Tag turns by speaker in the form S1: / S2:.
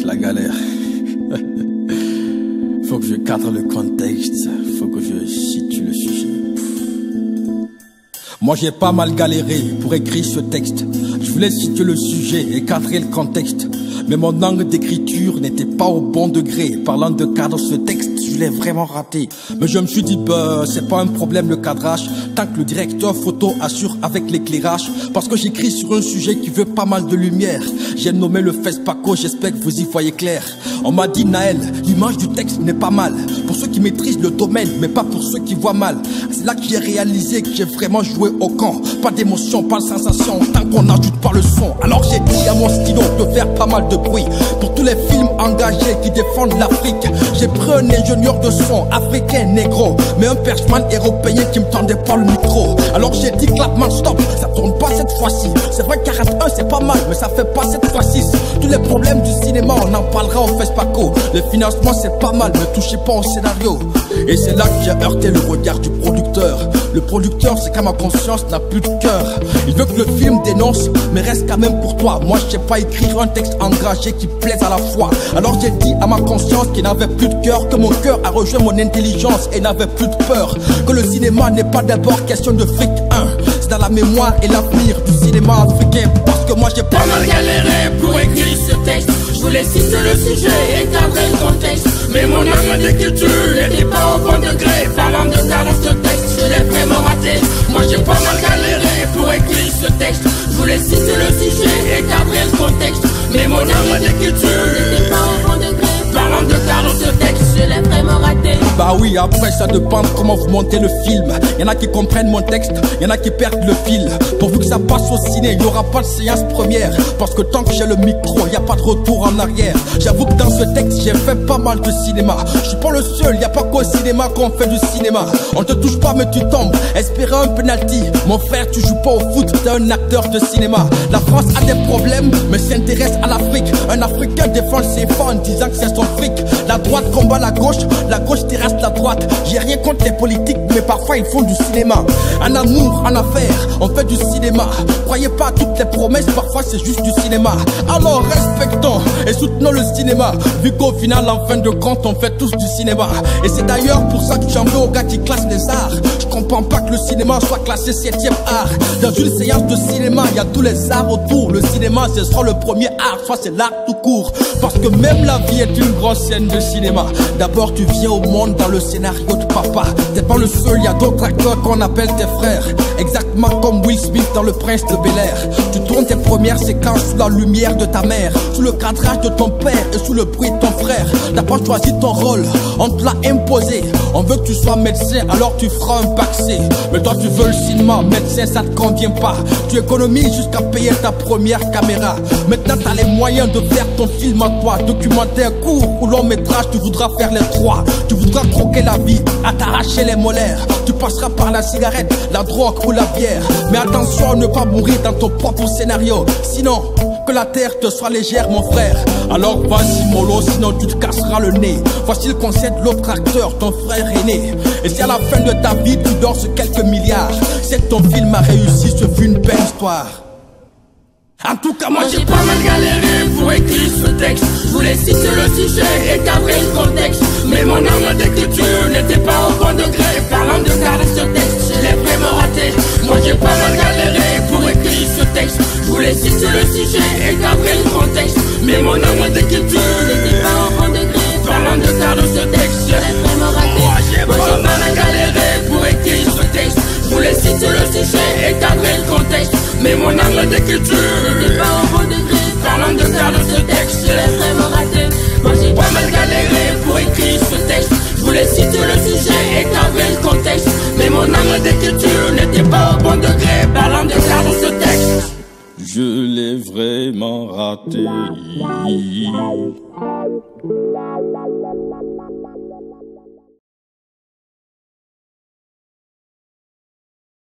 S1: la galère. Faut que je cadre le contexte, faut que je situe le sujet. Moi j'ai pas mal galéré pour écrire ce texte. Je voulais situer le sujet et cadrer le contexte. Mais mon angle d'écriture n'était pas au bon degré. Parlant de cadre, ce texte, je l'ai vraiment raté. Mais je me suis dit, bah, c'est pas un problème le cadrage, tant que le directeur photo assure avec l'éclairage. Parce que j'écris sur un sujet qui veut pas mal de lumière. J'ai nommé le FESPACO, j'espère que vous y voyez clair. On m'a dit, Naël, l'image du texte n'est pas mal pour ceux qui maîtrisent le domaine, mais pas pour ceux qui voient mal. C'est là que j'ai réalisé que j'ai vraiment joué au camp. Pas d'émotion, pas de sensation, tant qu'on n'ajoute pas le son. Alors j'ai dit à mon stylo de faire pas mal de bruit pour tous les films engagés qui défendent l'Afrique. J'ai pris un ingénieur de son africain négro, mais un persman européen qui me tendait pas le micro. Alors j'ai dit clapement stop, ça tourne pas cette fois-ci. C'est vrai 41 c'est pas mal, mais ça fait pas cette fois-ci. Tous les problèmes du cinéma on en parlera au FESPACO. Le financement c'est pas mal, ne touchez pas au scénario. Et c'est là que j'ai heurté le regard du producteur. Le producteur c'est quand ma conscience n'a plus de cœur. Il veut que le film dénonce, mais reste quand même pour toi. Moi je sais pas écrire un texte engagé qui plaise à la fois. Alors j'ai dit à ma conscience qu'il n'avait plus de cœur, que mon cœur a rejoint mon intelligence et n'avait plus de peur. Que le cinéma n'est pas d'abord question de fric, c'est dans la mémoire et l'avenir du cinéma africain. Parce que moi j'ai pas mal galéré pour écrire ce texte. Je voulais citer le sujet et cadrer le contexte, mais mon âme d'écriture n'était pas au bon degré. Parlant de cadre ce texte, je l'ai vraiment raté. Moi j'ai pas mal galéré pour écrire ce texte. Je voulais citer le sujet et cadrer le contexte, mais mon âme d'écriture n'était pas au bon degré. Parlant de cadre ce texte, je l'ai vraiment raté. Bah oui, après ça dépend de comment vous montez le film. Y'en a qui comprennent mon texte, y'en a qui perdent le fil. Pourvu que ça passe au ciné, y'aura pas de séance première. Parce que tant que j'ai le micro, y a pas de retour en arrière. J'avoue que dans ce texte, j'ai fait pas mal de cinéma. Je suis pas le seul, y a pas qu'au cinéma qu'on fait du cinéma. On te touche pas mais tu tombes, espérer un penalty. Mon frère, tu joues pas au foot, t'es un acteur de cinéma. La France a des problèmes, mais s'intéresse à l'Afrique. Un Africain défend ses fonds en disant que c'est son fric. La droite combat la gauche terrasse la droite. J'ai rien contre les politiques, mais parfois ils font du cinéma. En amour, en affaires, on fait du cinéma. Croyez pas à toutes les promesses, parfois c'est juste du cinéma. Alors respectons et soutenons le cinéma, vu qu'au final, en fin de compte, on fait tous du cinéma. Et c'est d'ailleurs pour ça que j'en veux aux gars qui classent les arts. Je comprends pas que le cinéma soit classé 7e art. Dans une séance de cinéma, il y a tous les arts autour. Le cinéma, ce sera le premier art, soit c'est l'art tout court. Parce que même la vie est une grosse scène de cinéma. D'abord tu viens au monde dans le scénario de papa. T'es pas le seul, y a d'autres acteurs qu'on appelle tes frères. Exactement comme Will Smith dans Le Prince de Bel-Air. Tu tournes tes premières séquences sous la lumière de ta mère, sous le cadrage de ton père et sous le bruit de ton frère. T'as pas choisi ton rôle, on te l'a imposé. On veut que tu sois médecin, alors tu feras un bac C. Mais toi tu veux le cinéma, médecin ça te convient pas. Tu économises jusqu'à payer ta première caméra. Maintenant t'as les moyens de faire ton film à toi. Documentaire court ou long métrage, tu voudras faire les trois. Tu voudras croquer la vie, à t'arracher les molaires. Tu passeras par la cigarette, la drogue ou la bière. Mais attention à ne pas mourir dans ton propre scénario. Sinon, que la terre te soit légère mon frère. Alors vas-y mollo, sinon tu te casseras le nez. Voici le conseil de l'autre acteur, ton frère aîné. Et si à la fin de ta vie tu dors sur quelques milliards, c'est que ton film a réussi, ce fut une belle histoire. En tout cas moi j'ai pas mal galéré pour écrire ce texte. Je voulais citer le sujet et cadrer le contexte, mais mon âme d'écriture n'était pas au bon degré. Parlant de cadrer ce texte, je l'ai vraiment raté. Moi j'ai pas mal galéré pour écrire ce texte. Je voulais citer le sujet et cadrer le contexte, mais mon âme d'écriture n'était pas au bon degré. Parlant de cadrer ce texte, je l'ai vraiment raté. Moi j'ai pas mal galéré pour écrire ce texte. Je voulais citer le sujet et cadrer le contexte, mais mon âme d'écriture n'était pas au bon degré. Parlant de cadre ce texte, je l'ai vraiment raté. Moi j'ai pas mal galéré pour écrire ce texte. Je voulais citer le sujet et cadrer le contexte, mais mon âme d'écriture n'était pas au bon degré. Parlant de cadre ce texte, je l'ai vraiment raté.